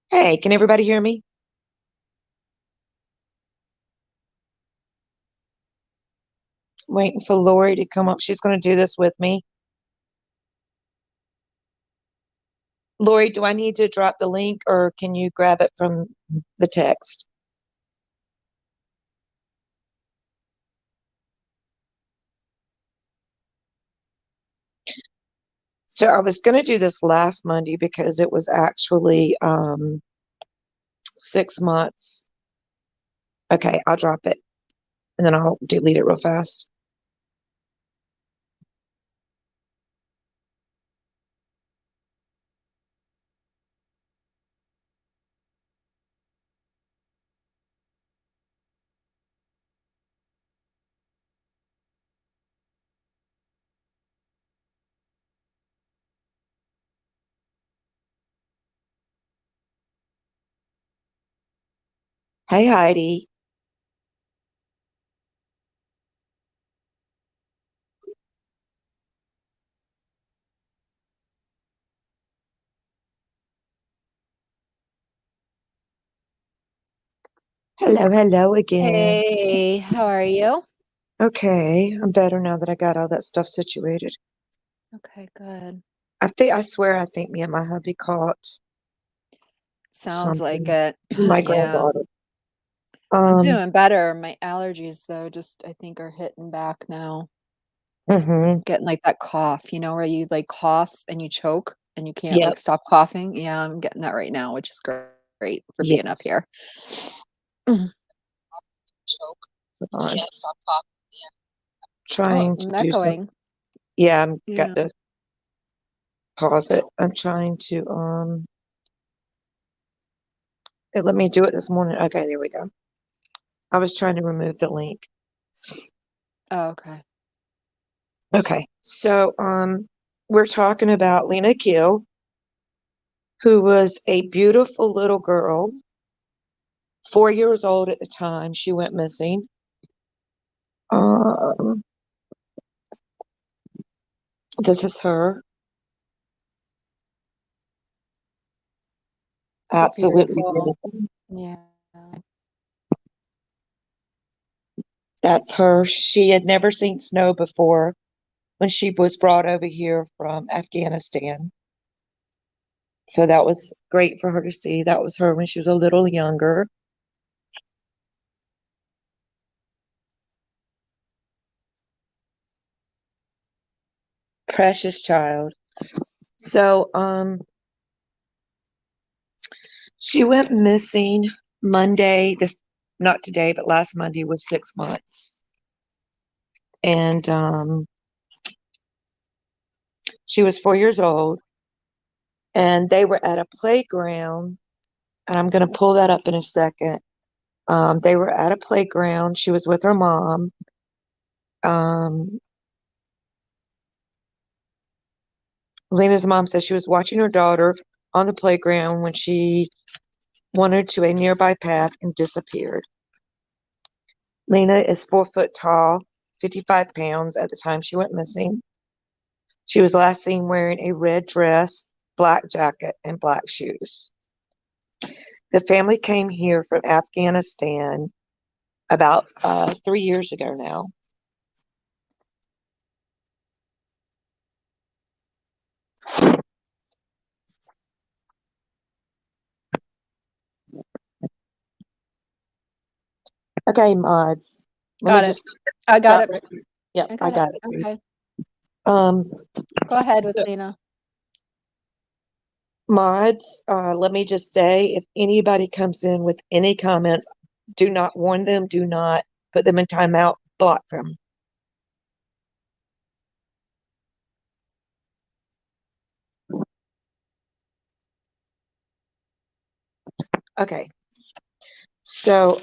Hey, can everybody hear me? Waiting for Lori to come up. She's going to do this with me. Lori, do I need to drop the link or can you grab it from the text? So I was going to do this last Monday because it was actually 6 months. Okay, I'll drop it and then I'll delete it real fast. Hey, Heidi. Hello, hello again. Hey, how are you? Okay, I'm better now that I got all that stuff situated. Okay, good. I swear, I think me and my hubby caught Sounds like something. it. My Yeah. granddaughter. I'm Um, doing better. My allergies, though, just I think are hitting back now. mhm. Getting like that cough, where you like cough and you choke and you can't Yep. like stop coughing. Yeah, I'm getting that right now, which is great for being up Yes. here. Hold on. Oh, Trying to I'm do some. echoing. Yeah, I'm got Yeah. to pause it. I'm trying to let me do it this morning. Okay, there we go. I was trying to remove the link. Oh, okay. Okay. So we're talking about Lina Keil, who was a beautiful little girl, 4 years old at the time she went missing. Um this is her. So Absolutely beautiful. beautiful. Yeah. That's her. She had never seen snow before when she was brought over here from Afghanistan. So that was great for her to see. That was her when she was a little younger. Precious child. So she went missing Monday, this not today, but last Monday was 6 months. And she was 4 years old and they were at a playground. And I'm gonna pull that up in a second. They were at a playground. She was with her mom. Um, Lena's mom said she was watching her daughter on the playground when she wandered to a nearby path and disappeared. Lena is 4 foot tall, 55 pounds at the time she went missing. She was last seen wearing a red dress, black jacket, and black shoes. The family came here from Afghanistan about 3 years ago now. Okay, mods. Let me Got it. just I got stop it. right here. Yep, I I got it. got it. Okay. Um, Go ahead with Lena. mods, let me just say, if anybody comes in with any comments, do not warn them, do not put them in timeout, block them. Okay. So,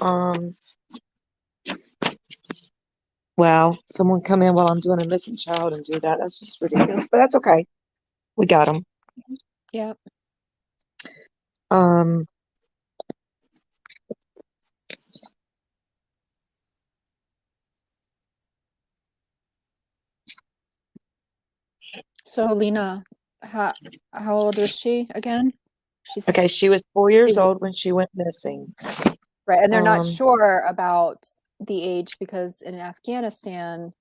wow, someone come in while I'm doing a missing child and do that. That's just ridiculous, but that's okay. We got them. Yeah. Um, So Lena, how old was she again? She's Okay, she was 4 years old when she went missing. right, and they're not Um, sure about the age because in Afghanistan,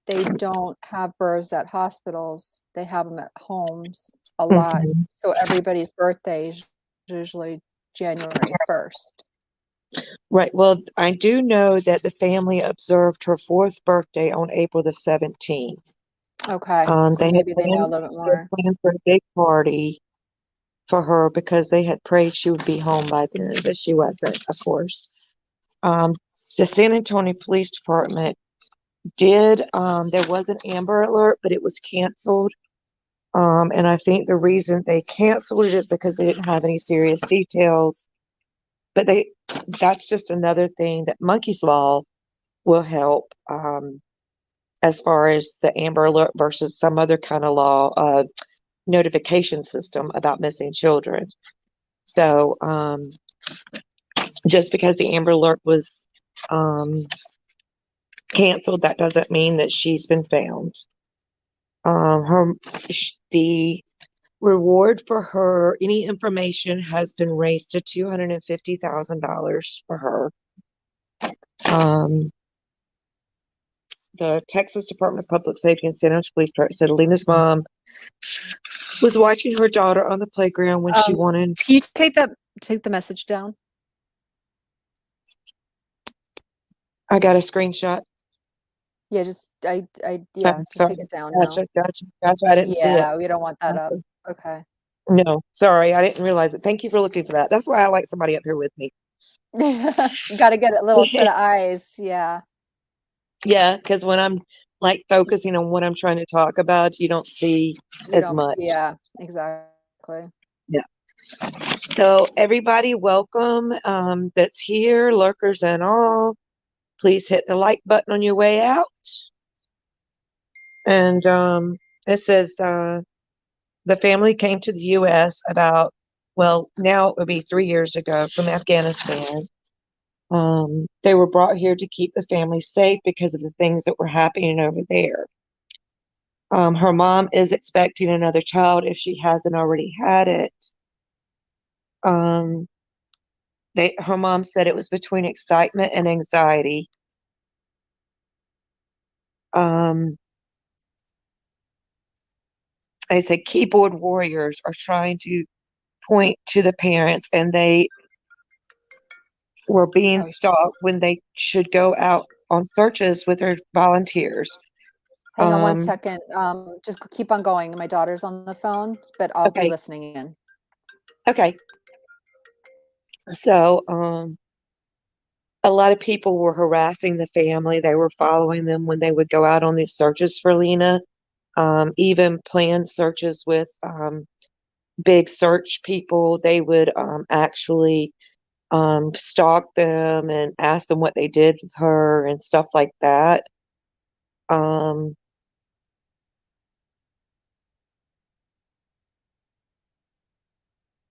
they don't have births at hospitals. They have them at homes a lot. mhm. So everybody's birthday is usually January 1st. Right. Well, I do know that the family observed her fourth birthday on April the 17th. Okay, so They had maybe they know a planned, little bit they had more. planned for a big party for her because they had prayed she would be home by then, but she wasn't, of course. Um, the San Antonio Police Department there was an Amber Alert, but it was canceled. And I think the reason they canceled it is because they didn't have any serious details. But that's just another thing that Monkey's Law will help, as far as the Amber Alert versus some other kind of law, notification system about missing children. So, just because the Amber Alert was, um, canceled, that doesn't mean that she's been found. The reward for her, any information has been raised to $250,000 for her. Um, the Texas Department of Public Safety and San Antonio Police Department said Alina's mom was watching her daughter on the playground when she wanted. Can you take the message down? I got a screenshot. Yeah, just I'm yeah, just sorry. take it down now. Gotcha. I didn't see it. Yeah, we don't want that up. Okay. No, sorry, I didn't realize it. Thank you for looking for that. That's why I like somebody up here with me. Gotta get a little set of eyes. Yeah, Yeah, because when I'm like focusing on what I'm trying to talk about, you don't see you as don't. much. Yeah, exactly. Yeah. So everybody, welcome. That's here, lurkers and all. Please hit the like button on your way out. And it says the family came to the U.S. now it would be 3 years ago from Afghanistan. They were brought here to keep the family safe because of the things that were happening over there. Her mom is expecting another child if she hasn't already had it. Um, her mom said it was between excitement and anxiety. Um, they said keyboard warriors are trying to point to the parents, and they were being Oh, stalked when they should go out on searches with their volunteers. hang on one Um, second. Just keep on going. My daughter's on the phone, but I'll be okay, listening in. okay. So, a lot of people were harassing the family. They were following them when they would go out on these searches for Lina, even planned searches with big search people. They would actually stalk them and ask them what they did with her and stuff like that. Um,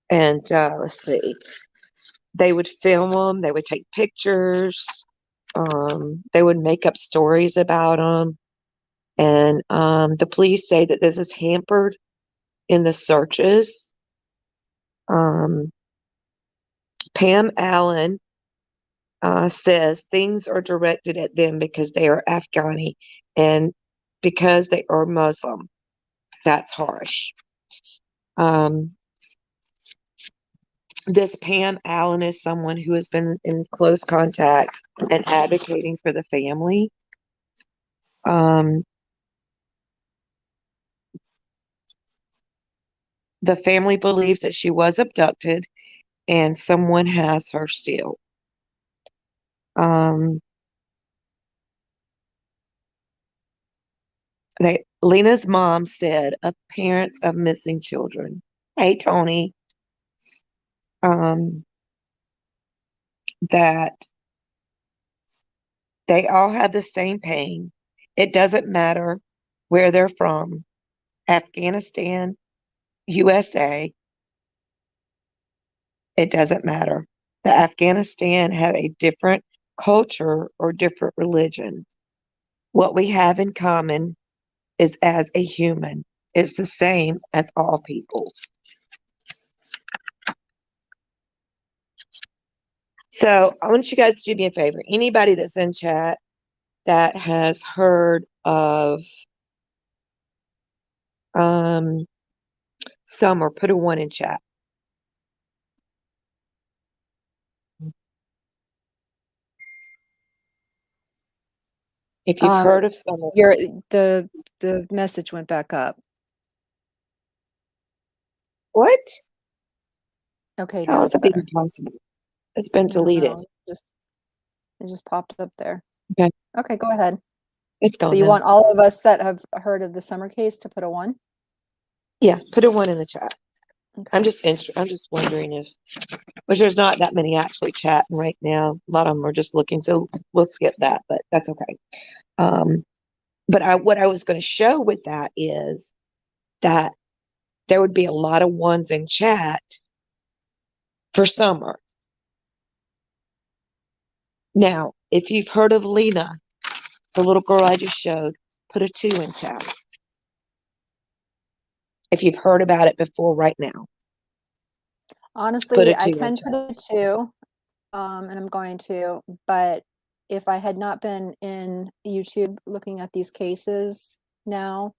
and let's see, they would film them, they would take pictures, they would make up stories about them. And the police say that this is hampered in the searches. Um, Pam Allen says things are directed at them because they are Afghani and because they are Muslim. That's harsh. Um, this Pam Allen is someone who has been in close contact and advocating for the family. Um, the family believes that she was abducted and someone has her still. Um, Lena's mom said of parents of missing children. Hey, Tony. Um, that they all have the same pain. It doesn't matter where they're from, Afghanistan, USA, it doesn't matter. The Afghanistan have a different culture or different religion. What we have in common is as a human. It's the same as all people. So I want you guys to do me a favor. Anybody that's in chat that has heard of Summer, put a 1 in chat. If you've heard of Summer. The message went back up. What? Okay, How now is it's it being better. possible? It's been I don't deleted. know. It just popped up there. Okay. Okay, go ahead. It's So gone you now. want all of us that have heard of the Summer case to put a 1? Yeah, put a 1 in the chat. Okay. I'm just wondering if, which there's not that many actually chatting right now. A lot of them are just looking, so we'll skip that, but that's okay. But what I was going to show with that is that there would be a lot of 1s in chat for Summer. Now, if you've heard of Lina, the little girl I just showed, put a 2 in chat. If you've heard about it before right now. Honestly, I Put a 2 can in put chat. a 2, and I'm going to, but if I had not been in YouTube looking at these cases now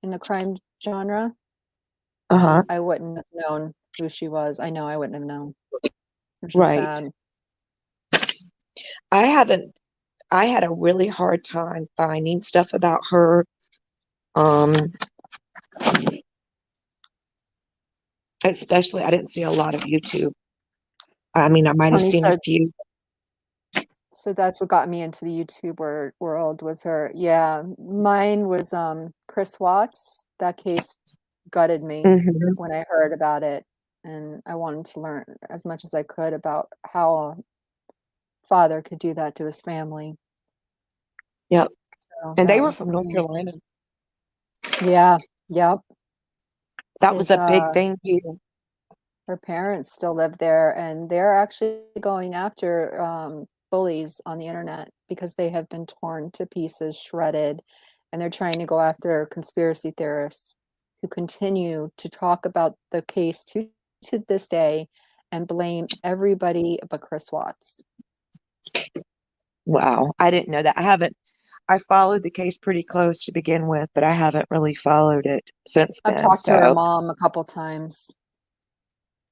in the crime genre, Uh-huh. I wouldn't have known who she was. I know I wouldn't have known, which is Right. sad. I had a really hard time finding stuff about her. Especially, I didn't see a lot of YouTube. I mean, I might have Tony seen a said, few. so that's what got me into the YouTube world was her. Yeah, mine was Chris Watts. That case gutted me Hmm. when I heard about it, and I wanted to learn as much as I could about how a father could do that to his family. Yep. So And they that were was from North me. Carolina. Yeah, yep. That was His a big thing here. her parents still live there, and they're actually going after bullies on the internet because they have been torn to pieces, shredded, and they're trying to go after conspiracy theorists who continue to talk about the case to this day and blame everybody but Chris Watts. Wow. I didn't know that. I followed the case pretty close to begin with, but I haven't really followed it since I've then. talked to her So, mom a couple times,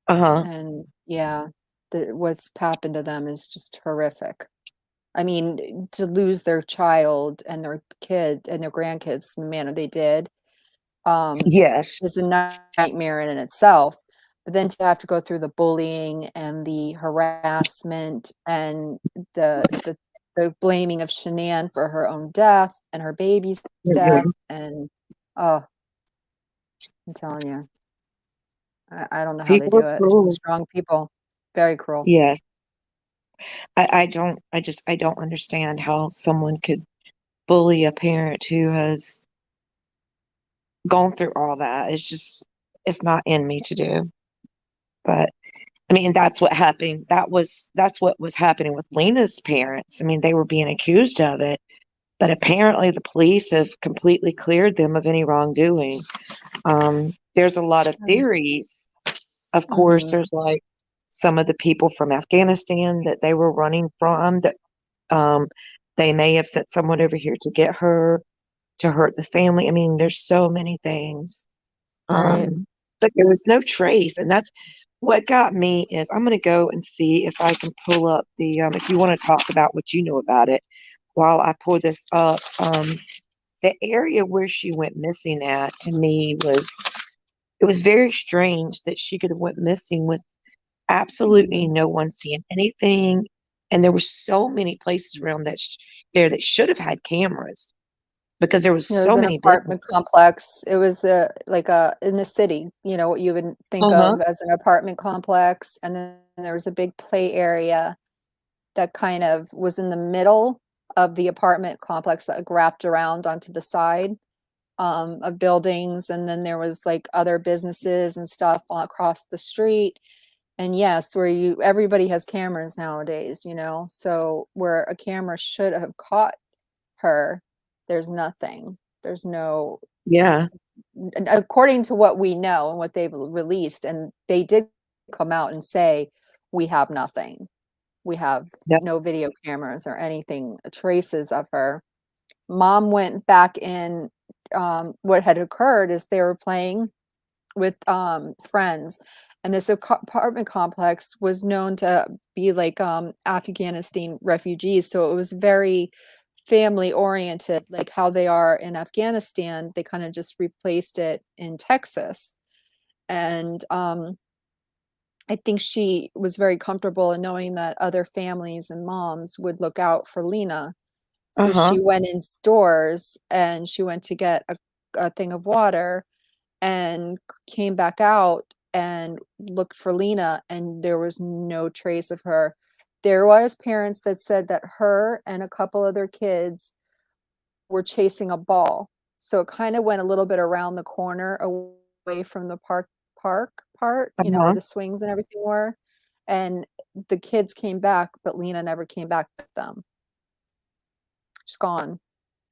uh-huh. and yeah, what's happened to them is just horrific. I mean, to lose their child and their kid and their grandkids in the manner they did, Yes. is a nightmare in itself. But then to have to go through the bullying and the harassment and the blaming of Shanann for her own death and her baby's death, Mhm. and oh, I'm telling you, I don't know how they People are do it. cruel. Strong people, very cruel. Yes. I don't understand how someone could bully a parent who has gone through all that. It's not in me to do. But I mean, that's what happened. That's what was happening with Lena's parents. I mean, they were being accused of it, but apparently the police have completely cleared them of any wrongdoing. There's a lot of theories. Of course, Mm-hmm. there's like some of the people from Afghanistan that they were running from that um, they may have sent someone over here to get her to hurt the family. I mean, there's so many things. Right. But there was no trace, and that's what got me is I'm going to go and see if I can pull up the if you want to talk about what you know about it while I pull this up. The area where she went missing at to me was it was very strange that she could have went missing with absolutely no one seeing anything, and there were so many places around there that should have had cameras because there was It was so an many apartment businesses. complex. It was like in the city, what you would think Uh-huh. of as an apartment complex. And then there was a big play area that kind of was in the middle of the apartment complex that wrapped around onto the side of buildings. And then there was like other businesses and stuff all across the street. And yes, everybody has cameras nowadays, so where a camera should have caught her, there's nothing. There's no, Yeah. according to what we know and what they've released, and they did come out and say, we have nothing. We have Yep. no video cameras or anything, traces of her. Mom went back in. What had occurred is they were playing with friends, and this apartment complex was known to be like Afghanistan refugees, so it was very family oriented, like how they are in Afghanistan. They kind of just replaced it in Texas. And I think she was very comfortable in knowing that other families and moms would look out for Lina. So Uh-huh. she went in stores and she went to get a thing of water and came back out and looked for Lina, and there was no trace of her. There was parents that said that her and a couple other kids were chasing a ball. So it kind of went a little bit around the corner away from the park part, where Uh-huh. the swings and everything were. And the kids came back, but Lina never came back with them. She's gone,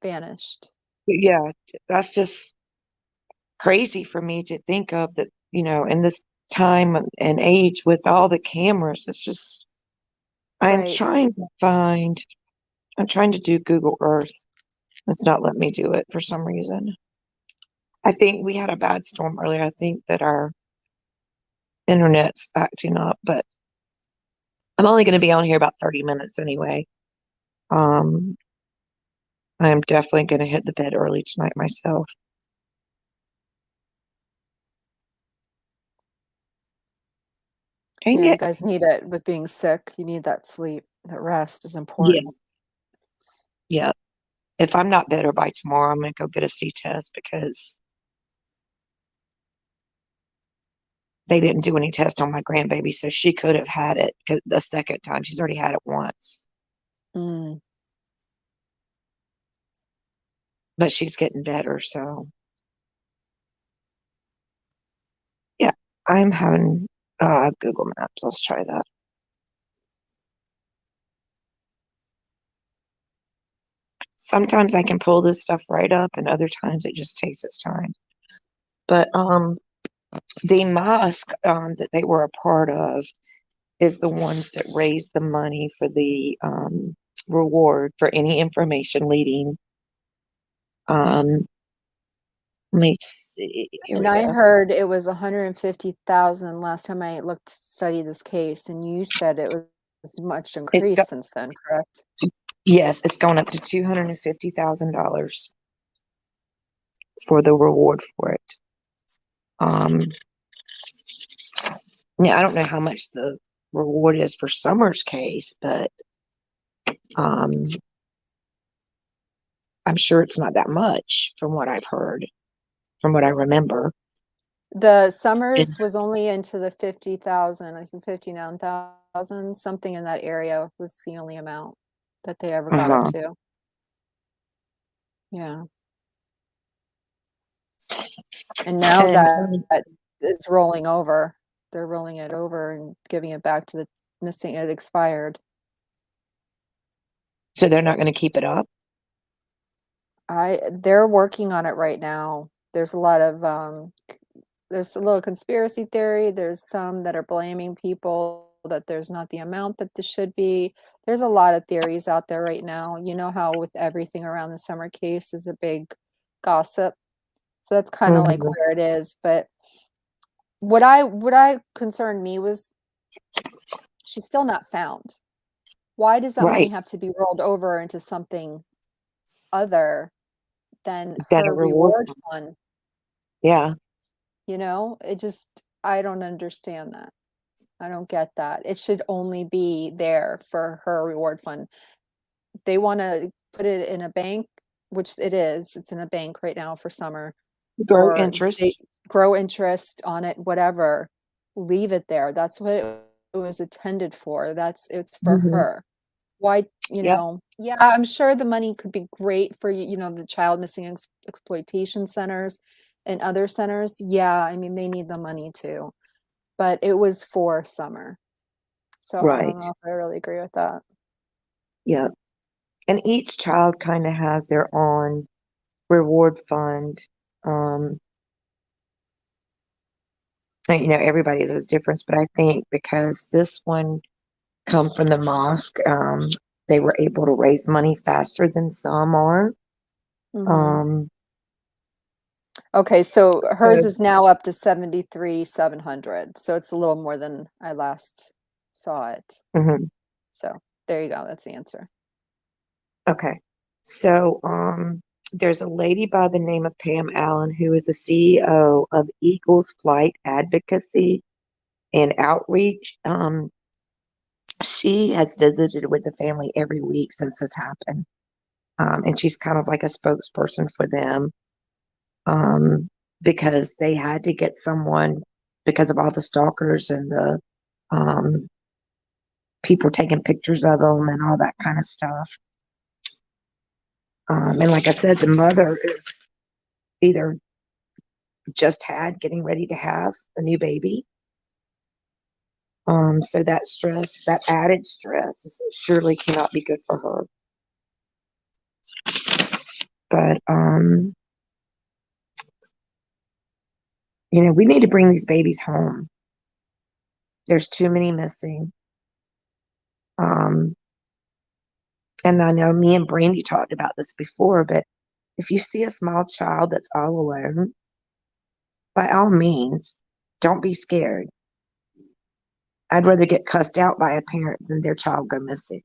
vanished. Yeah, that's just crazy for me to think of that, in this time and age with all the cameras. It's just, I'm Right. trying to find, I'm trying to do Google Earth. It's not letting me do it for some reason. I think we had a bad storm earlier. I think that our internet's acting up, but I'm only going to be on here about 30 minutes anyway. Um, I'm definitely going to hit the bed early tonight myself. Dang Yeah, you it. guys need it with being sick. You need that sleep. That rest is Yeah, important. yeah. If I'm not better by tomorrow, I'm going to go get a C test because they didn't do any test on my grandbaby, so she could have had it the second time. She's already had it once, Mm. but she's getting better. So, yeah, I'm having Google Maps. Let's try that. Sometimes I can pull this stuff right up, and other times it just takes its time. But the mosque that they were a part of is the ones that raise the money for the reward for any information leading. Um, Let me see. Here And we I go. heard it was 150,000 last time I looked study this case, and you said it was much It's increased got since then, correct? Yes, it's gone up to $250,000 for the reward for it. Um, yeah, I don't know how much the reward is for Summer's case, but um, I'm sure it's not that much from what I've heard, from what I remember. The And, Summers was only into the 50,000, I think 59,000, something in that area was the only amount that they ever got up uh-huh. to. Yeah. And now And that it's rolling over, they're rolling it over and giving it back to the missing, it expired. so they're not going to keep it up. They're working on it right now. There's a lot of there's a little conspiracy theory. There's some that are blaming people that there's not the amount that this should be. There's a lot of theories out there right now. You know how with everything around the Summer case is a big gossip. So that's kind of like Mhm. where it is. But what I concerned me was she's still not found. Why does that money Right. have to be rolled over into something other than Then a her reward. reward fund? Yeah. It just, I don't understand that. I don't get that. It should only be there for her reward fund. They want to put it in a bank, which it is. It's in a bank right now for Summer, Grow or they interest. grow interest on it, whatever. Leave it there. That's what it was intended for. It's for Hmm. her. Why, Yep. yeah, I'm sure the money could be great for, the child missing exploitation centers and other centers. Yeah, I mean, they need the money too, but it was for Summer. So I don't Right. know if I really agree with that. Yep. And each child kind of has their own reward fund. Um, and, everybody has difference, but I think because this one come from the mosque. They were able to raise money faster than some are. Mhm. Okay, so So hers is now up to 73,700. So it's a little more than I last saw it. mhm. So there you go. That's the answer. Okay. So there's a lady by the name of Pam Allen who is the CEO of Eagles Flight Advocacy and Outreach. She has visited with the family every week since this happened. And she's kind of like a spokesperson for them, because they had to get someone because of all the stalkers and the um, people taking pictures of them and all that kind of stuff. And like I said, the mother is either just getting ready to have a new baby. So that stress, that added stress, surely cannot be good for her. But we need to bring these babies home. There's too many missing. Um, and I know me and Brandy talked about this before, but if you see a small child that's all alone, by all means, don't be scared. I'd rather get cussed out by a parent than their child go missing.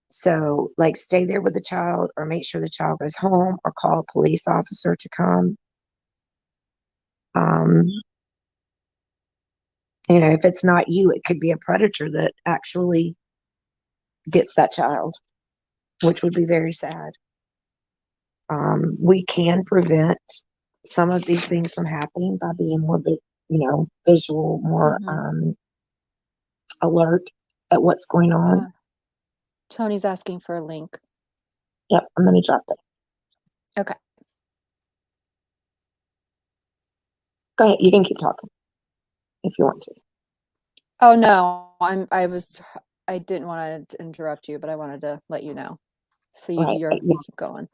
So, like, stay there with the child or make sure the child goes home or call a police officer to come. Um, if it's not you, it could be a predator that actually gets that child, which would be very sad. We can prevent some of these things from happening by being more, visual, more Mhm. alert at what's going on. Tony's asking for a link. Yep, I'm going to drop it. Okay. Go ahead. You can keep talking if you want to. Oh no, I didn't want to interrupt you, but I wanted to let you know. So Right. you keep going.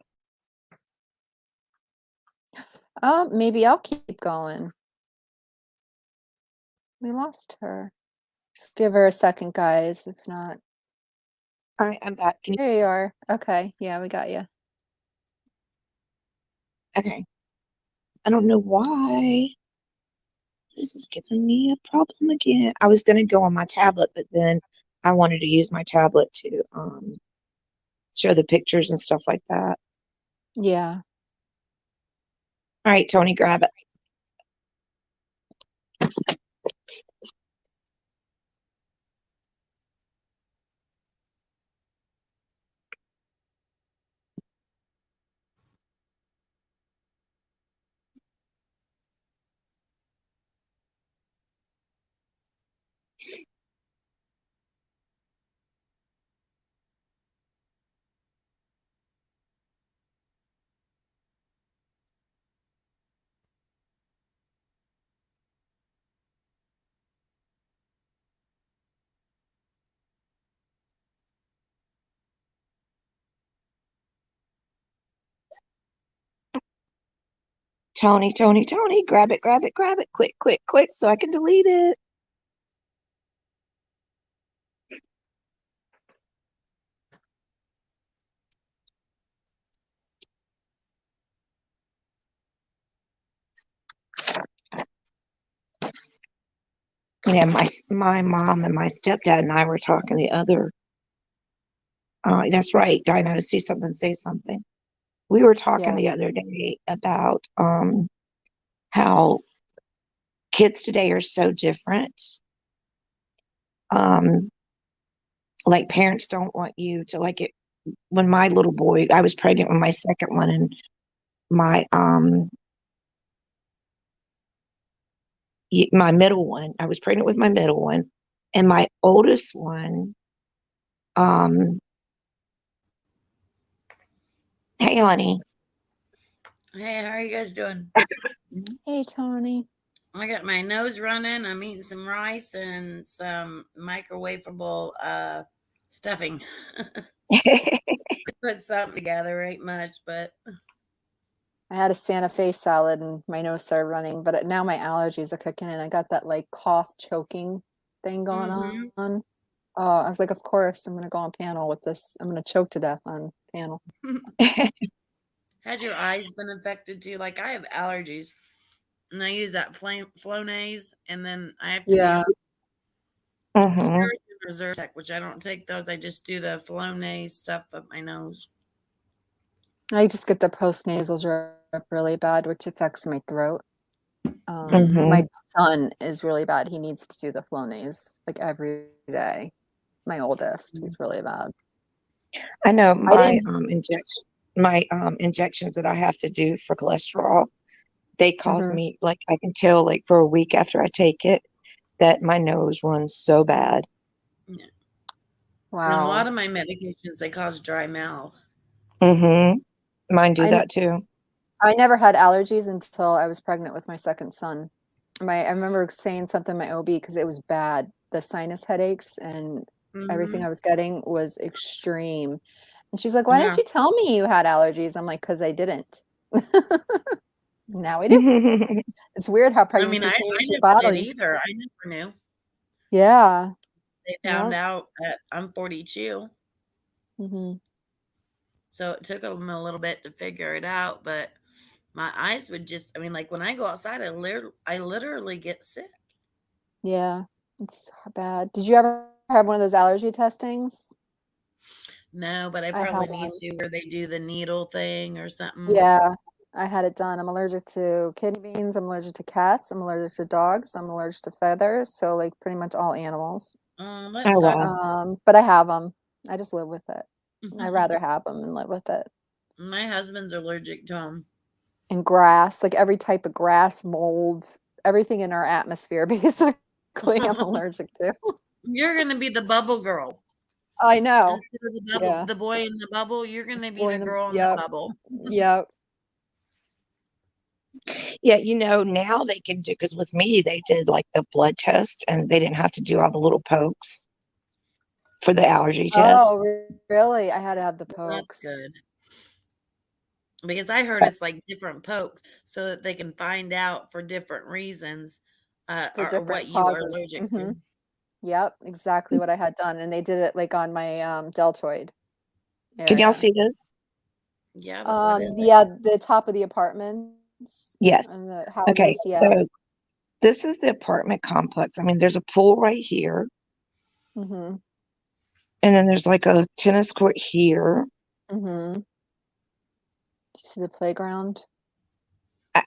Maybe I'll keep going. We lost her. Just give her a second, guys. If not, All right, I'm back. there you are. Okay, yeah, we got you. Okay. I don't know why this is giving me a problem again. I was going to go on my tablet, but then I wanted to use my tablet to show the pictures and stuff like that. Yeah. All right, Tony, grab it. Tony, Tony, Tony, grab it, grab it, grab it. Quick, quick, quick, so I can delete it. Yeah, my mom and my stepdad and I were talking the other. That's right, Dino. See something, say something. We were talking Yeah. the other day about how kids today are so different. Um, like parents don't want you to like it. When my little boy, I was pregnant with my second one, and my my middle one, I was pregnant with my middle one, and my oldest one. Um, hey, honey. Hey, how are you guys doing? Hey, Tony. I got my nose running. I'm eating some rice and some microwavable stuffing. Put something together, ain't much, but I had a Santa Fe salad and my nose started running, but now my allergies are kicking in. I got that like cough choking thing going mm-hmm. on. Oh, I was like, of course, I'm gonna go on panel with this. I'm gonna choke to death on panel. Has your eyes been affected too? Like I have allergies, and I use that Flonase, and then I have to be Yeah, on Hmm. Claritin or Zyrtec, which I don't take those. I just do the Flonase stuff up my nose. I just get the post-nasal drip really bad, which affects my throat. Mhm. My son is really bad. He needs to do the Flonase like every day. My oldest, he's really bad. I know I my didn't. injections that I have to do for cholesterol, they cause Mhm. me, like, I can tell, like, for a week after I take it that my nose runs so bad. Yeah. And a lot Wow. of my medications, they cause dry mouth. Mm-hmm. Mine do I n- that too. I never had allergies until I was pregnant with my second son. I remember saying something to my OB because it was bad. The sinus headaches and everything Mhm. I was getting was extreme. And she's like, "Why didn't Yeah. you tell me you had allergies?" I'm like, "'Cause I didn't." Now I do. It's weird how I mean, pregnancy I changes your never did body. either. I never knew. Yeah. They found Yep. out at I'm 42, Mhm. so it took them a little bit to figure it out, but my eyes would just I mean, like, when I go outside, I literally get sick. Yeah. It's bad. Did you ever have one of those allergy testings? No, but I I had probably need one. to where they do the needle thing or something. Yeah. I had it done. I'm allergic to kidney beans, I'm allergic to cats, I'm allergic to dogs, I'm allergic to feathers, so, like, pretty much all animals. Oh, that Oh, sucks. wow. But I have them. I just live with it. I'd rather have them and live with it. My husband's allergic to them. And grass, like, every type of grass, mold, everything in our atmosphere, basically, I'm allergic to. You're gonna be the bubble girl. I know. Instead of Yeah. the boy in the bubble, you're gonna be Boy the in the girl in the Yep. bubble. Yep. Yeah, now they can do, because with me, they did like the blood test and they didn't have to do all the little pokes for the allergy test. Oh, really? I had to have the Well, that's pokes good. Because I heard But it's like different pokes so that they can find out for different reasons, for or what different you are causes. allergic to. Mhm. Yep, exactly what I had done, and they did it, like, on my, deltoid can y'all area. see this? Yeah, but what is it? Yeah, the top of the apartments Yes. and the Okay, houses, yeah. so this is the apartment complex. I mean, there's a pool right here, Mhm, and then there's like a tennis court here. mhm. See the playground? I,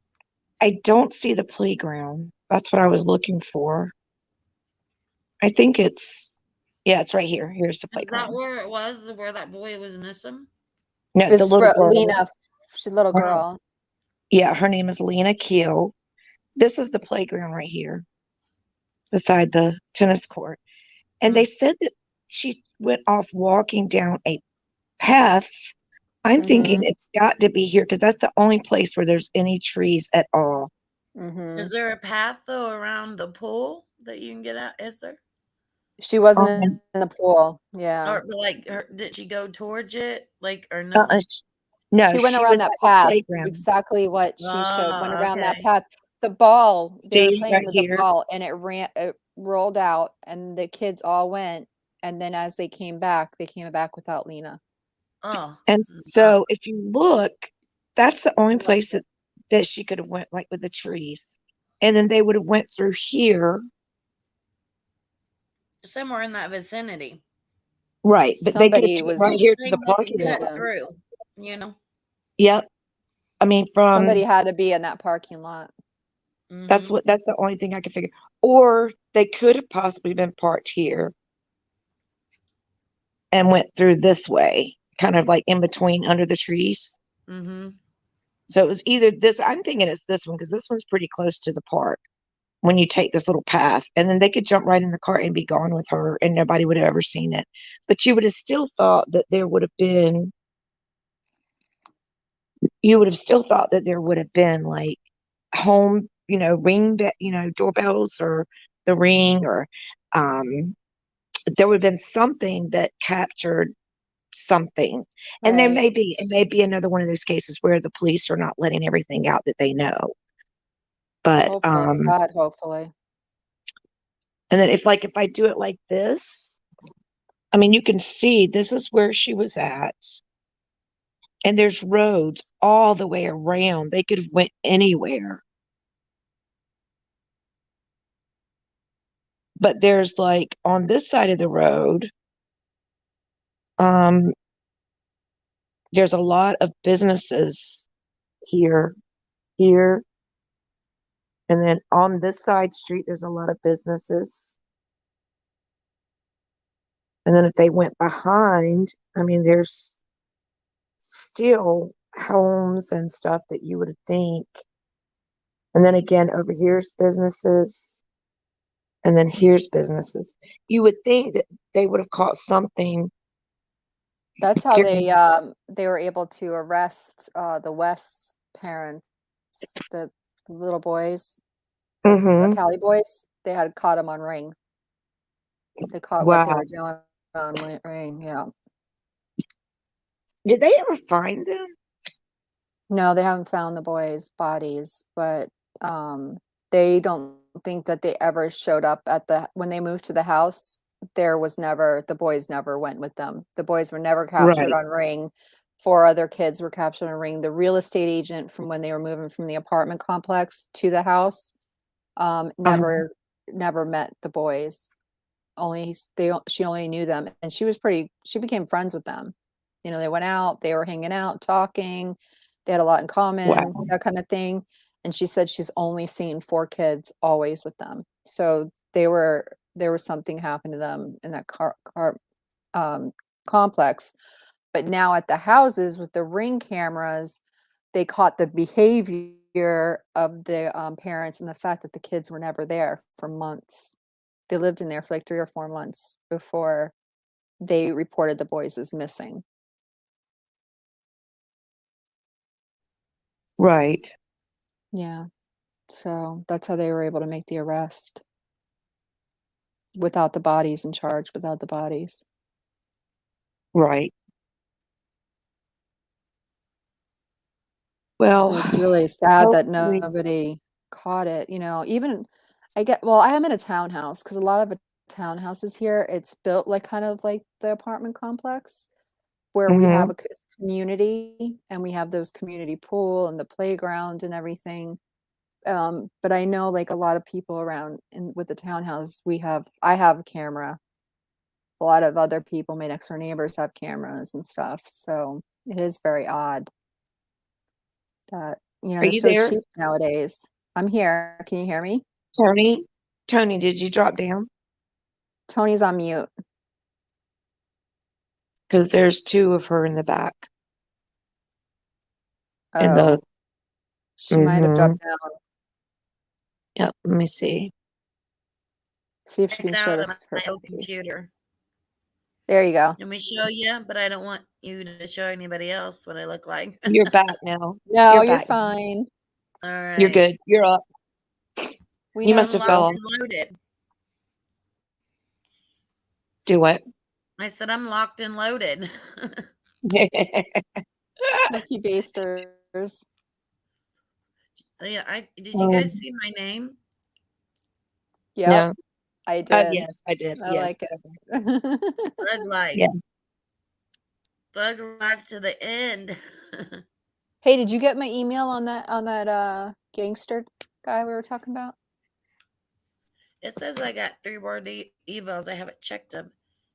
I don't see the playground. That's what I was looking for. I think yeah, it's right here. Here's the Is that playground. where it was, where that boy was missing? No, the It's little for girl. Lena, she's a little Oh, girl. Yeah, her name is Lina Keil. This is the playground right here beside the tennis court. And they mm, said that she went off walking down a path. I'm thinking Mhm, it's got to be here because that's the only place where there's any trees at all. is mhm. there a path though around the pool that you can get out? Is there? She wasn't Um, in the pool, yeah. Or like, did she go towards it? Like, or uh-uh, no? no, She went she around was that at the path, playground. exactly what she showed, went Oh, around that okay. path. The ball, they were See playing right with the here. ball and it rolled out and the kids all went, and then as they came back without Lena. Oh, And no. so if you look, that's the only It must place that she could have went, like with the trees. And then they would have went through here. somewhere in that vicinity. Right. But they could have Somebody came right was here to the Anything they can parking cut lot. yeah, through, you know? Yep. I mean, somebody had to be in that parking lot. Hmm. that's the only thing I could figure. Or they could have possibly been parked here and went through this way, kind of like in between under the trees. Hmm. So it was either this, I'm thinking it's this one because this one's pretty close to the park when you take this little path. And then they could jump right in the car and be gone with her and nobody would have ever seen it. But you would have still thought that there would have been, you would have still thought that there would have been like home, doorbells or the ring or um there would have been something that captured something. And Right. it may be another one of those cases where the police are not letting everything out that they know. But Hopefully, God, hopefully. and then if I do it like this, I mean, you can see this is where she was at. And there's roads all the way around. They could have went anywhere. But there's like on this side of the road, um, there's a lot of businesses here, here, and then on this side street, there's a lot of businesses. And then if they went behind, I mean, there's still homes and stuff that you would think. And then again, over here's businesses, and then here's businesses. You would think that they would have caught something That's how during. they were able to arrest the West's parents, the little boys, the Hmm. Cali boys. They had caught them on Ring. They caught what they Wow. were doing on Ring. Yeah. Did they ever find them? No, they haven't found the boys' bodies, but they don't think that they ever showed up at when they moved to the house. The boys never went with them. The boys were never captured Right. on Ring. 4 other kids were captured on Ring. The real estate agent from when they were moving from the apartment complex to the house, never met the boys. She only knew them, and she became friends with them. You know, they went out, they were hanging out, talking, they had a lot in common, Wow. that kind of thing. And she said she's only seen 4 kids always with them. So there was something happened to them in that um, complex. But now at the houses with the Ring cameras, they caught the behavior of the parents and the fact that the kids were never there for months. They lived in there for like 3 or 4 months before they reported the boys as missing. Right. Yeah. So that's how they were able to make the arrest without the bodies in charge, without the bodies. Right. So Well, it's really sad that hopefully. nobody caught it. Even I am in a townhouse because a lot of the townhouses here, it's built like kind of like the apartment complex where we have Hmm. a community and we have those community pool and the playground and everything. But I know like a lot of people around with the townhouse, I have a camera. A lot of other people, my next door neighbors have cameras and stuff. So it is very odd that, Are they're you so there, cheap nowadays. I'm here. Can you hear me? Tony? Tony, did you drop down? Tony's on mute. Because there's 2 of her in the back. In the. Oh, she might have Hmm. dropped down. Yep. Let me see. See if she It's can show out of her my old face. computer. There you go. Let me show you, but I don't want you to show anybody else what I look like. You're back now. No, You're you're back. fine. All You're right. good. You're up. We You know must I'm have fell locked off. and loaded. Do what? I said I'm locked and loaded. Turkey basters. Yeah, did you guys Um, see my name? Yep, no. I did. Yes, I did. I Yes. like it. Bug life. Yeah. Bug life to the end. Hey, did you get my email on that gangster guy we were talking about? It says I got 3 more emails. I haven't checked them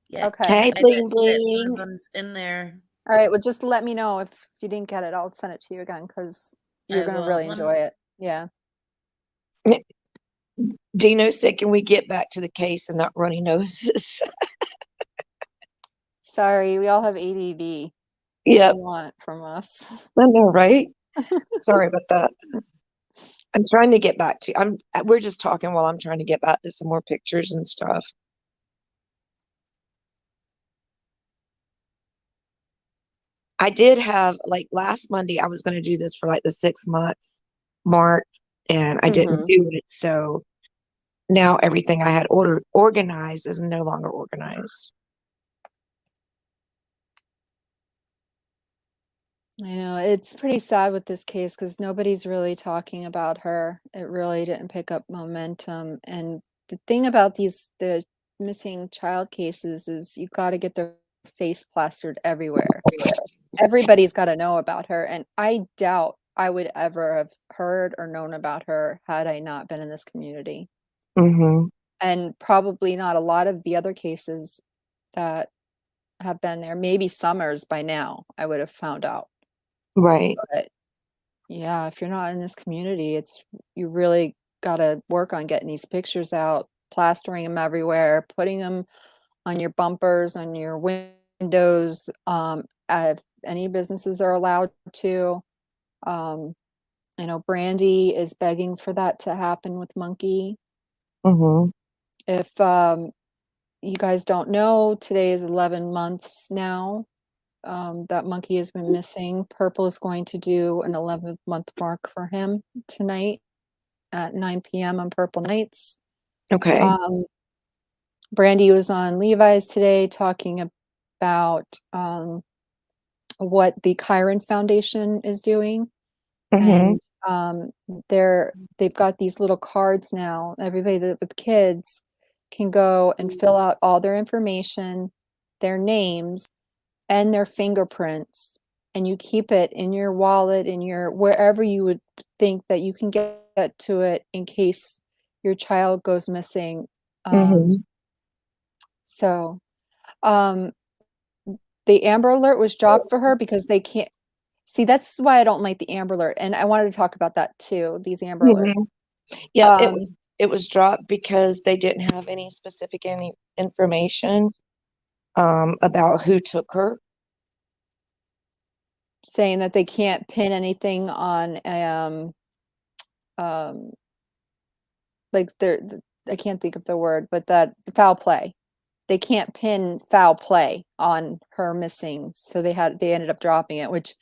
yet. Okay. Hey, I bet bling that one of bling. them's in there. All right. Well, just let me know if you didn't get it. I'll send it to you again because you're I gonna will. really enjoy it. Yeah. Dino said, "Can we get back to the case and not runny noses?" Sorry, we all have ADD. What do Yep. you want from us? I know, right? Sorry about that. I'm trying to get back to. We're just talking while I'm trying to get back to some more pictures and stuff. I did have like last Monday. I was going to do this for like the 6 month mark, and I didn't Mm-hmm. do it. So now everything I had organized is no longer organized. I know it's pretty sad with this case because nobody's really talking about her. It really didn't pick up momentum. And the thing about the missing child cases is you got to get their face plastered everywhere. Everybody's got to know about her, and I doubt I would ever have heard or known about her had I not been in this community. Mm-hmm. And probably not a lot of the other cases that have been there. Maybe Summers by now I would have found out. Right. But yeah, if you're not in this community, you really got to work on getting these pictures out, plastering them everywhere, putting them on your bumpers, on your windows. If any businesses are allowed to. I know Brandy is begging for that to happen with Monkey. Mm-hmm. If you guys don't know, today is 11 months now that Monkey has been missing. Purple is going to do an 11th month mark for him tonight at 9 p.m. on Purple Nights. Okay. Brandy was on Levi's today talking about what the Chiron Foundation is doing. Mm-hmm. And they've got these little cards now. Everybody that with kids can go and fill out all their information, their names, and their fingerprints, and you keep it in your wallet, in your wherever you would think that you can get to it in case your child goes missing. Mm-hmm. So the Amber Alert was dropped for her because they can't see. That's why I don't like the Amber Alert, and I wanted to talk about that too. These Amber Alerts. Mm-hmm. Yeah, Um, it was dropped because they didn't have any information about who took her. saying that they can't pin anything on um like I can't think of the word, but that foul play. They can't pin foul play on her missing, so they ended up dropping it, which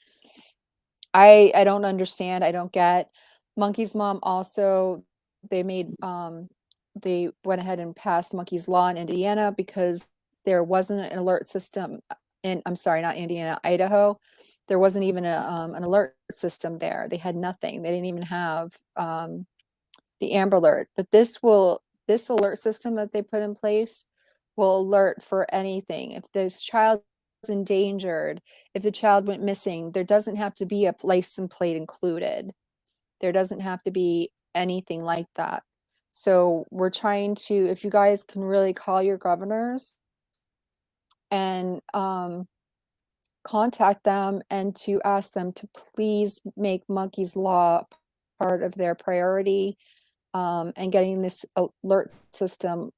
I don't understand. I don't get. Monkey's mom also they went ahead and passed Monkey's law in Indiana because there wasn't an alert system in, I'm sorry, not Indiana, Idaho. There wasn't even an alert system there. They had nothing. They didn't even have the Amber Alert. But this alert system that they put in place will alert for anything. If this child is endangered, if the child went missing, there doesn't have to be a license plate included. There doesn't have to be anything like that. So we're trying to, if you guys can really call your governors and contact them and to ask them to please make Monkey's Law part of their priority, and getting this alert system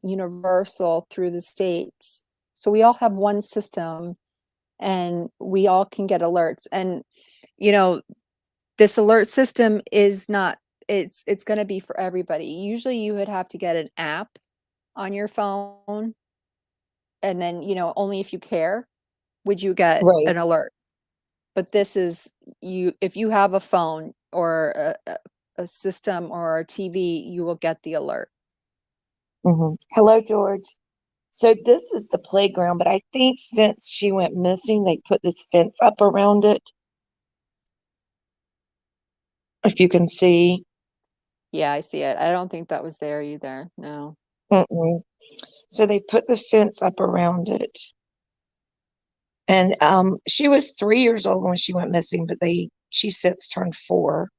universal through the states. So we all have one system and we all can get alerts. And, you know, this alert system is not, it's going to be for everybody. Usually you would have to get an app on your phone, and then, you know, only if you care would you get Right. an alert. But this is, you, if you have a phone or a system or a TV, you will get the alert. Mm-hmm. Hello, George. So this is the playground, but I think since she went missing, they put this fence up around it. If you can see. Yeah, I see it. I don't think that was there either. No. Mm-mm. So they put the fence up around it. And she was 3 years old when she went missing, but she since turned 4.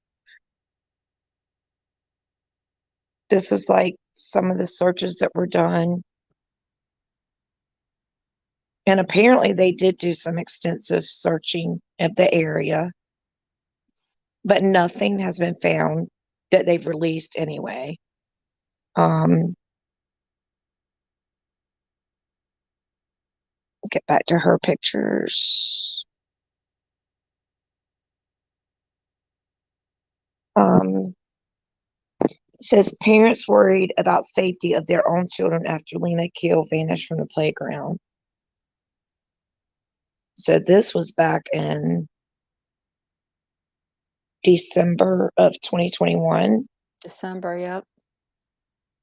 This is like some of the searches that were done. And apparently they did do some extensive searching of the area, but nothing has been found that they've released anyway. Um, get back to her pictures. Says parents worried about safety of their own children after Lina Keil vanished from the playground. So this was back in December of 2021. December, yep.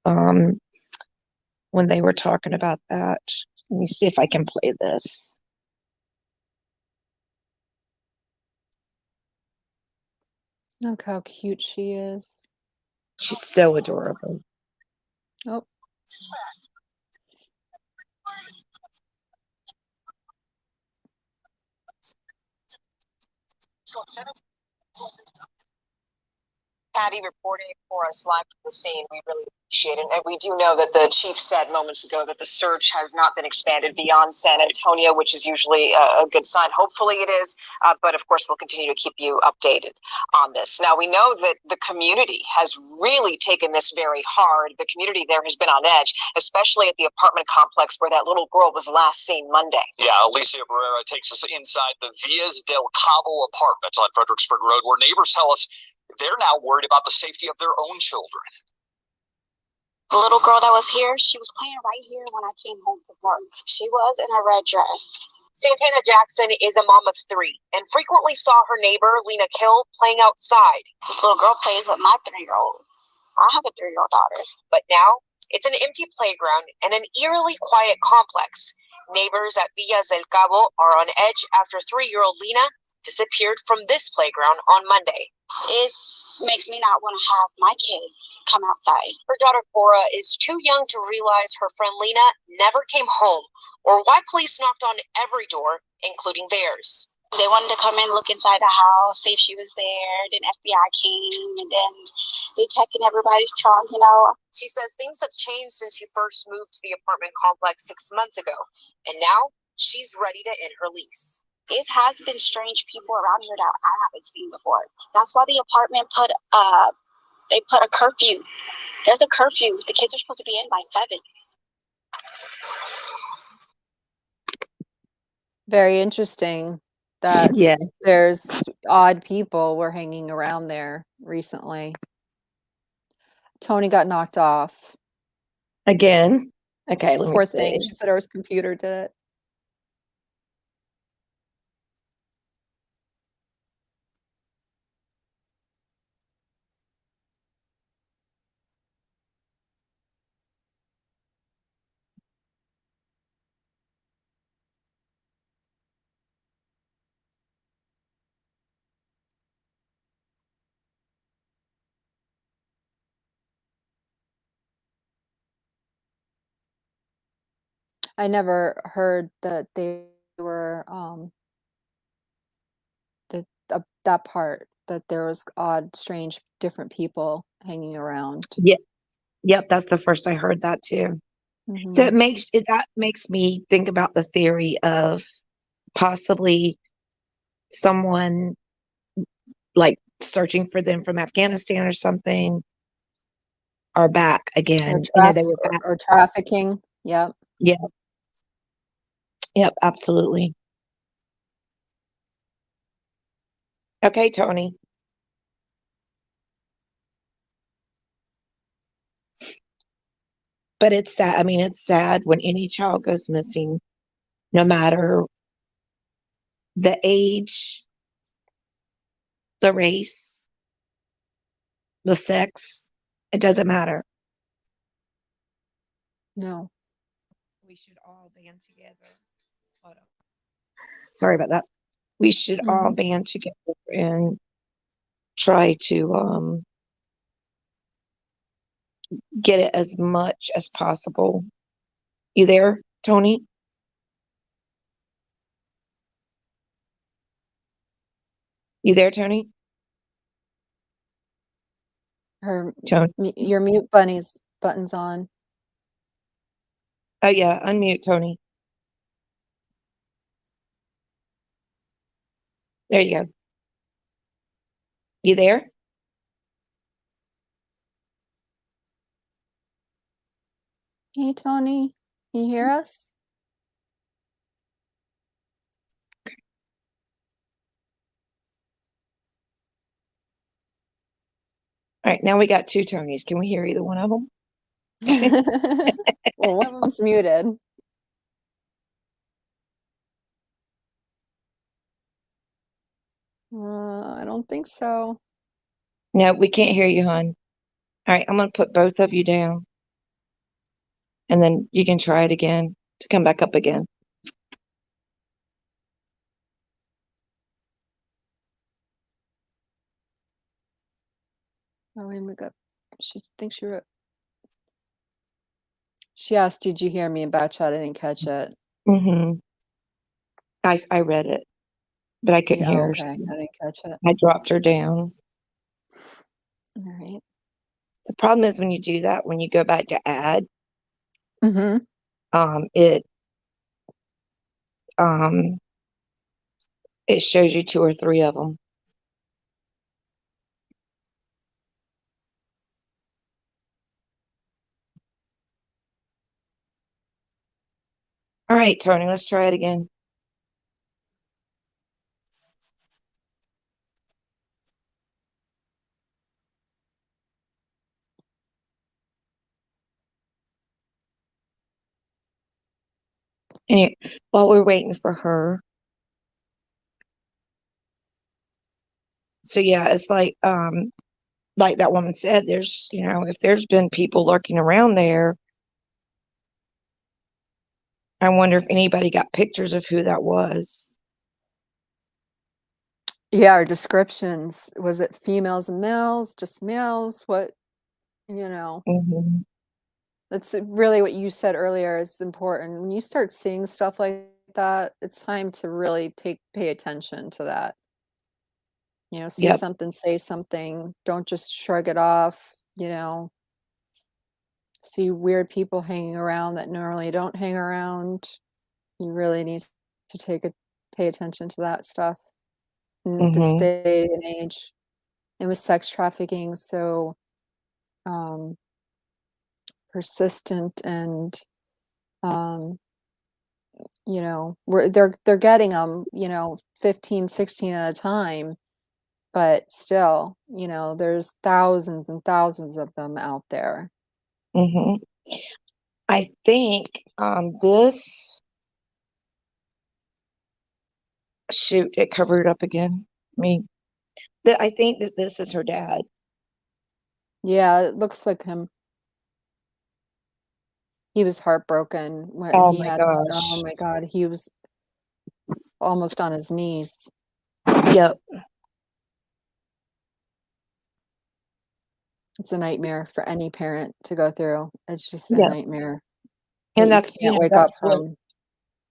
Um, when they were talking about that. Let me see if I can play this. Look how cute she is. She's so adorable. Oh, Patty reporting for us live from the scene. We really appreciate it. And we do know that the chief said moments ago that the search has not been expanded beyond San Antonio, which is usually a good sign. Hopefully it is, but of course we'll continue to keep you updated on this. Now we know that the community has really taken this very hard. The community there has been on edge, especially at the apartment complex where that little girl was last seen Monday. Yeah, Alicia Barrera takes us inside the Villas del Cabo apartments on Fredericksburg Road, where neighbors tell us they're now worried about the safety of their own children. The little girl that was here, she was playing right here when I came home from work. She was in a red dress. Santana Jackson is a mom of 3 and frequently saw her neighbor, Lina Keil, playing outside. This little girl plays with my 3-year-old. I have a 3-year-old daughter. But now it's an empty playground and an eerily quiet complex. Neighbors at Villas del Cabo are on edge after 3-year-old Lina disappeared from this playground on Monday. It makes me not want to have my kids come outside. Her daughter Cora is too young to realize her friend Lina never came home or why police knocked on every door, including theirs. They wanted to come in, look inside the house, see if she was there. Then FBI came, and then they checking everybody's trunk, you know. She says things have changed since she first moved to the apartment complex 6 months ago, and now she's ready to end her lease. It has been strange people around here that I haven't seen before. That's why the apartment put a curfew. There's a curfew. The kids are supposed to be in by 7. Very interesting that Yeah. there's odd people were hanging around there recently. Tony got knocked off. Again. Okay, let me Poor see. thing. She said her computer did it. I never heard that they were that part, that there was odd, strange, different people hanging around. Yeah. Yep, that's the first I heard that too. So Mhm. that makes me think about the theory of possibly someone like searching for them from Afghanistan or something are back Or again. You know, they were back. or trafficking. Yep. Yeah. Yep, absolutely. Okay, Tony. But it's sad. I mean, it's sad when any child goes missing, no matter the age, the race, the sex, it doesn't matter. No. We should all band together. Hold on. Sorry about that. We should all band together and try to get it as much as possible. You there, Tony? You there, Tony? Tony. Your mute button's on. Oh yeah, unmute Tony. There you go. You there? Hey, Tony, can you hear us? All right, now we got 2 Tonys. Can we hear either one of them? Well, one of them's muted. I don't think so. No, we can't hear you, hon. All right, I'm going to put both of you down. And then you can try it again to come back up again. Oh, wait, we got. She thinks she wrote. She asked, "Did you hear me in back chat?" I didn't catch it. Mm-hmm. I read it. but I couldn't Yeah, hear her. okay. I didn't catch it. I dropped her down. All right. The problem is when you do that, when you go back to add, Mm-hmm. it um it shows you 2 or 3 of them. All right, Tony, let's try it again. Anyway, while we're waiting for her. So yeah, it's like that woman said, there's, if there's been people lurking around there, I wonder if anybody got pictures of who that was. Yeah, our descriptions. Was it females and males? Just males? What, you know? Mhm. That's really what you said earlier is important. When you start seeing stuff like that, it's time to really pay attention to that. See Yep. something, say something. Don't just shrug it off, See weird people hanging around that normally don't hang around. You really need to pay attention to that stuff in this Mhm. day and age. And with sex trafficking, so persistent and they're getting them 15, 16 at a time, but still there's thousands and thousands of them out there. Mhm. I think this shoot, it covered it up again. I think that this is her dad. Yeah, it looks like him. He was heartbroken when Oh he my had, oh gosh. my God, he was almost on his knees. Yep. It's a nightmare for any parent to go through. It's just a Yep. nightmare that And you that's, can't wake up from.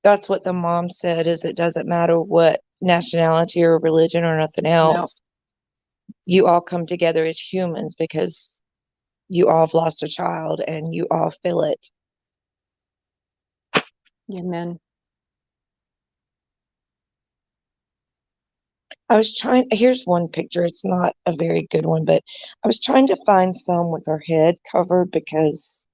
that's what the mom said, is it doesn't matter what nationality or religion or nothing No, else. You all come together as humans because you all have lost a child and you all feel it. amen. Here's one picture. It's not a very good one, but I was trying to find some with her head covered because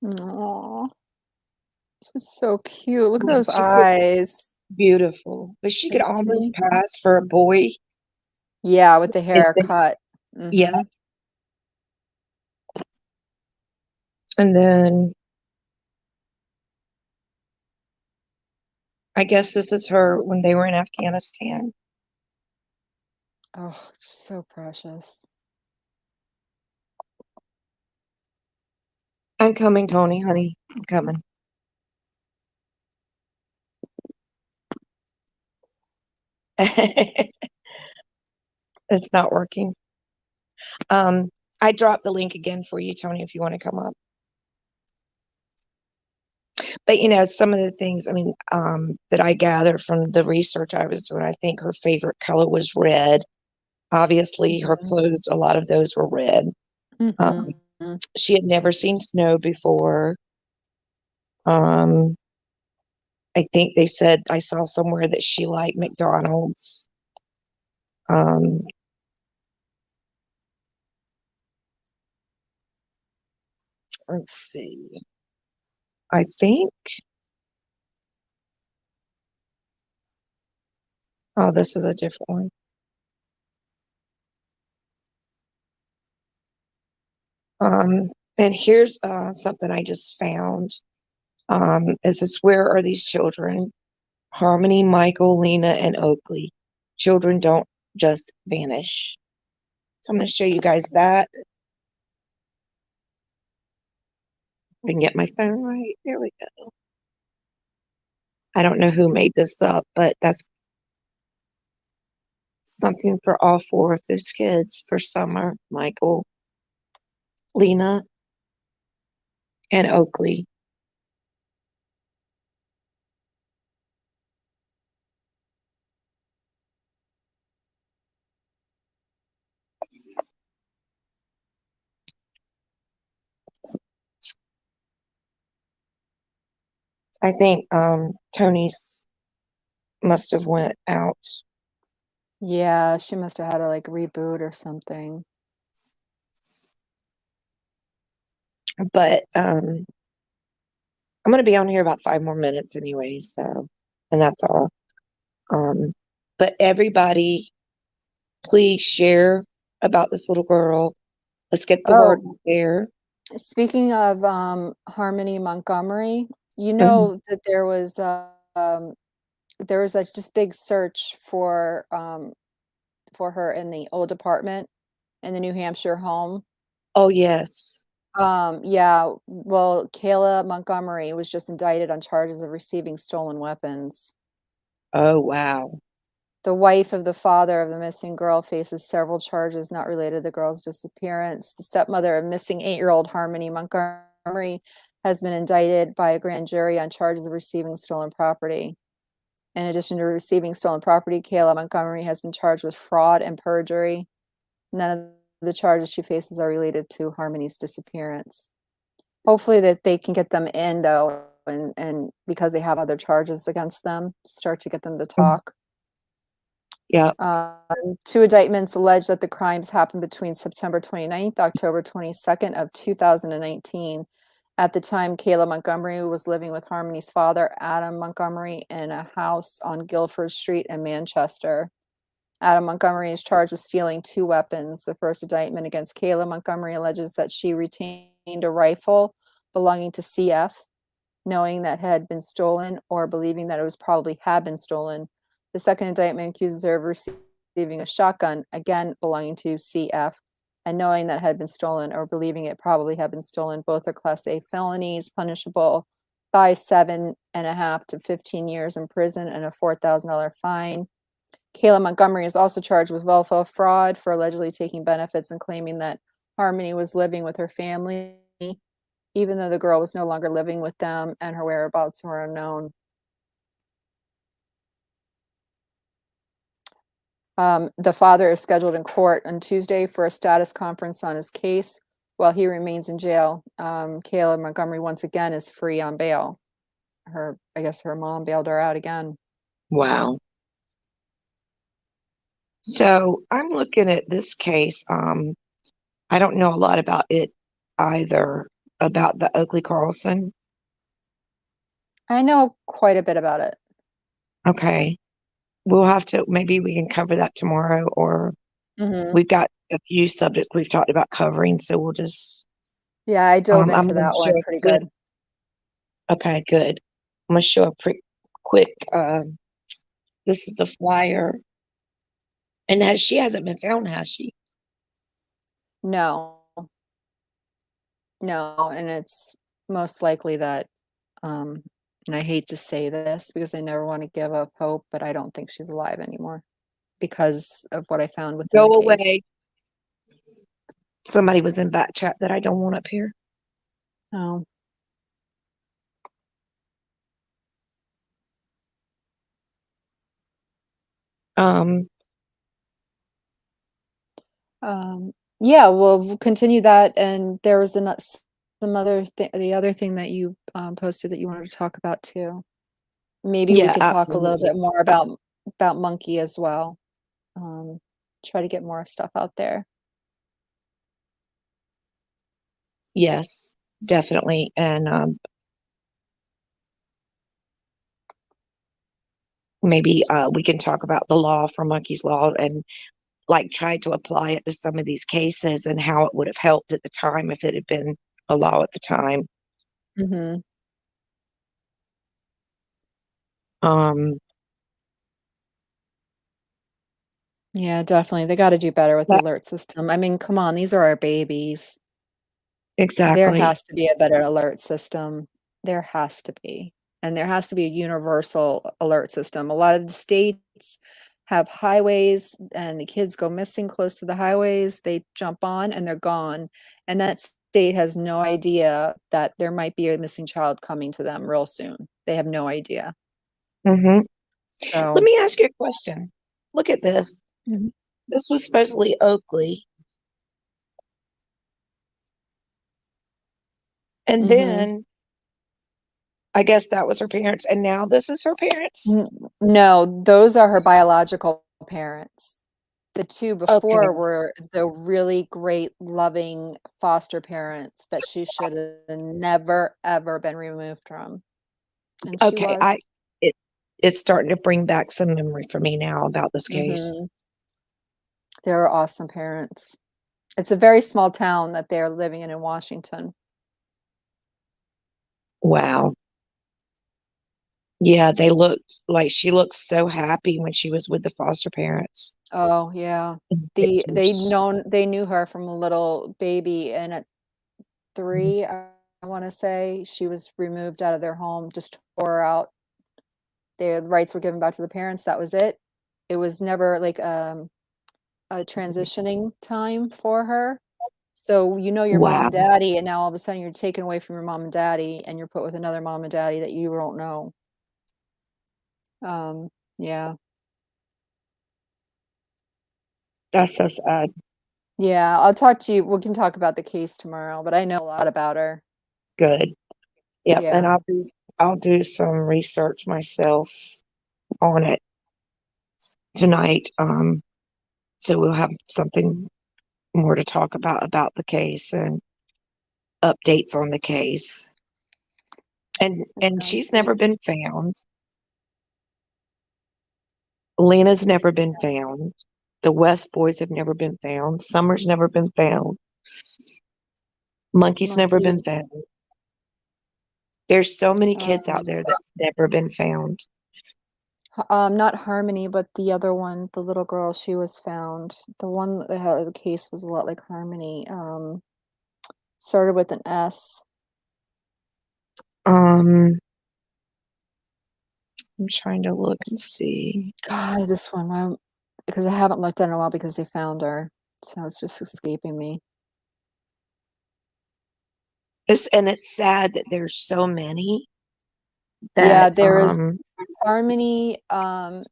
Aw, this is so cute. Look at yeah, those she could, eyes. beautiful, but she could Isn't almost she? pass for a boy. Yeah, with the If they- haircut. Yeah. And then I guess this is her when they were in Afghanistan. Oh, so precious. I'm coming, Tony, honey. I'm coming. It's not working. I dropped the link again for you, Tony, if you want to come up. But some of the things, that I gathered from the research I was doing, I think her favorite color was red. Obviously, her clothes, a lot of those were red. Mm-hmm. She had never seen snow before. I think they said I saw somewhere that she liked McDonald's. Let's see. I think. Oh, this is a different one. And here's something I just found. Is this, where are these children? Harmony, Michael, Lena, and Oakley. Children don't just vanish. So I'm going to show you guys that. I can get my phone right. There we go. I don't know who made this up, but that's something for all 4 of those kids for summer. Michael, Lina and Oakley. I think Tony's must have went out. Yeah, she must have had to like reboot or something. But I'm gonna be on here about 5 more minutes anyway, so and that's all. But everybody, please share about this little girl. Let's get the word Oh, out there. speaking of Harmony Montgomery, you Mhm. know that there was a just big search for her in the old apartment in the New Hampshire home. Oh yes. Yeah, well, Kayla Montgomery was just indicted on charges of receiving stolen weapons. Oh wow. The wife of the father of the missing girl faces several charges not related to the girl's disappearance. The stepmother of missing 8-year-old Harmony Montgomery has been indicted by a grand jury on charges of receiving stolen property. In addition to receiving stolen property, Kayla Montgomery has been charged with fraud and perjury. None of the charges she faces are related to Harmony's disappearance. Hopefully that they can get them in though, and because they have other charges against them, start to get them to talk. Yeah. 2 indictments allege that the crimes happened between September 29th, October 22nd of 2019. At the time, Kayla Montgomery was living with Harmony's father, Adam Montgomery, in a house on Guilford Street in Manchester. Adam Montgomery is charged with stealing 2 weapons. The first indictment against Kayla Montgomery alleges that she retained a rifle belonging to CF, knowing that had been stolen or believing that it was probably had been stolen. The second indictment accuses her of receiving a shotgun, again belonging to CF, and knowing that had been stolen or believing it probably had been stolen. Both are Class A felonies, punishable by 7.5 to 15 years in prison and a $4,000 fine. Kayla Montgomery is also charged with welfare fraud for allegedly taking benefits and claiming that Harmony was living with her family, even though the girl was no longer living with them and her whereabouts were unknown. The father is scheduled in court on Tuesday for a status conference on his case while he remains in jail. Kayla Montgomery once again is free on bail. I guess her mom bailed her out again. Wow. So I'm looking at this case. I don't know a lot about it either, about the Oakley Carlson. I know quite a bit about it. Okay. We'll have to, maybe we can cover that tomorrow, or Hmm. we've got a few subjects we've talked about covering, so we'll just, Yeah, I dove I'm into going to that show one a pretty quick, good. okay, good. I'm going to show a quick, this is the flyer. And she hasn't been found, has she? No, no, and it's most likely that, um, and I hate to say this because I never want to give up hope, but I don't think she's alive anymore because of what I found within the Go case. away. Somebody was in back chat that I don't want up here. Oh, Um, yeah, we'll continue that. And there was some other thing, the other thing that you posted that you wanted to talk about too. Maybe we yeah, could talk a little absolutely. bit more about Monkey as well. Um, Try to get more stuff out there. Yes, definitely. And maybe we can talk about the law for Monkey's Law and like try to apply it to some of these cases and how it would have helped at the time if it had been a law at the time. Hmm. Um, Yeah, definitely. They got to do better with the but alert system. I mean, come on, these are our babies. There exactly. has to be a better alert system. There has to be. And there has to be a universal alert system. A lot of the states have highways and the kids go missing close to the highways. They jump on and they're gone. And that's state has no idea that there might be a missing child coming to them real soon. They have no idea. Let So, me ask you a question. Look at this. Mhm. This was supposedly Oakley. And Mhm. then I guess that was her parents. And now this is her parents. No, those are her biological parents. The two Okay. before were the really great, loving foster parents that she should have never, ever been removed from. And she Okay. was. It's starting to bring back some memory for me now about this case. Mhm. They were awesome parents. It's a very small town that they're living in Washington. Wow. Yeah, they looked like she looked so happy when she was with the foster parents. Oh, yeah. in They pictures. knew her from a little baby, and at 3, I wanna say, she was removed out of their home, just tore her out. Their rights were given back to the parents, that was it. It was never like, a transitioning time for her. So, you know your mom Wow. and daddy, and now all of a sudden you're taken away from your mom and daddy, and you're put with another mom and daddy that you don't know. Yeah. That's so sad. Yeah, I'll talk to you we can talk about the case tomorrow, but I know a lot about her. Good. Yep. And Yeah. I'll do some research myself on it tonight. So we'll have something more to talk about the case and updates on the case. And That sounds she's great. never been found. Lena's never been found. The West boys have never been found. Summer's never been found. Monkey's never been Monkey, found. There's so many kids out um, there that's never been found. not Harmony, but the other one, the little girl, she was found. The one that had the case was a lot like Harmony. Started with an S. I'm trying to look and see. God, this one, because I haven't looked at it in a while because they found her. So it's just escaping me. It's sad that there's so many Yeah, that there is Harmony, the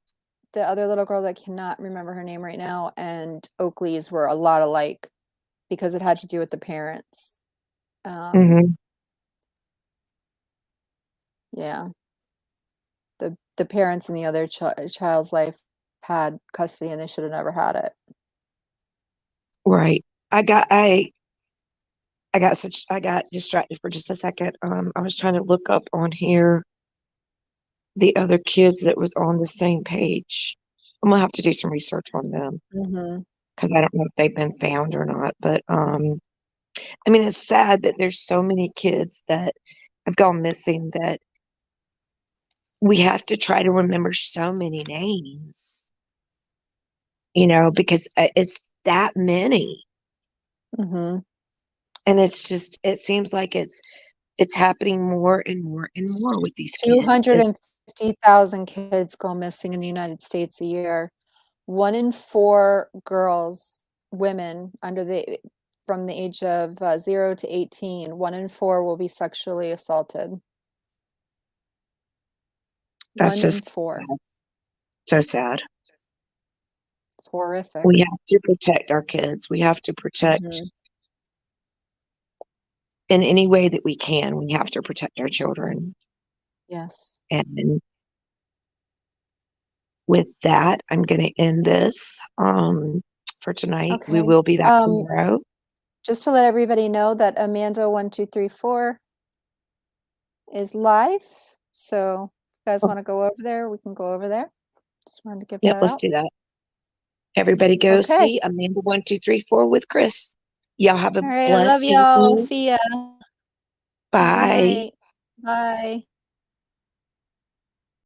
other little girl that I cannot remember her name right now, and Oakley's were a lot alike because it had to do with the parents. mhm, Yeah. The parents in the other child's life had custody and they should have never had it. right. I got distracted for just a second. I was trying to look up on here the other kids that was on the same page. I'm gonna have to do some research on them Mhm. because I don't know if they've been found or not. But I mean, it's sad that there's so many kids that have gone missing that we have to try to remember so many names, because it's that many. Mhm. And it seems like it's happening more and more and more with these kids. It's 250,000 kids go missing in the United States a year. 1 in 4 girls, women from the age of 0 to 18, 1 in 4 will be sexually assaulted. that's 1 in just 4. so sad. It's horrific. We have to protect our kids. We have to protect Mhm. in any way that we can. We have to protect our children. Yes. And with that, I'm going to end this for tonight. We Okay. will be back tomorrow. Just to let everybody know that Amanda1234 is live. So if you guys want to go over there, we can go over there. Just wanted to give Yep, that let's out. do that. Everybody go Okay. see Amanda 1234 with Chris. Y'all have a All right. I love blessed y'all. evening. See ya. Good Bye. night. Bye.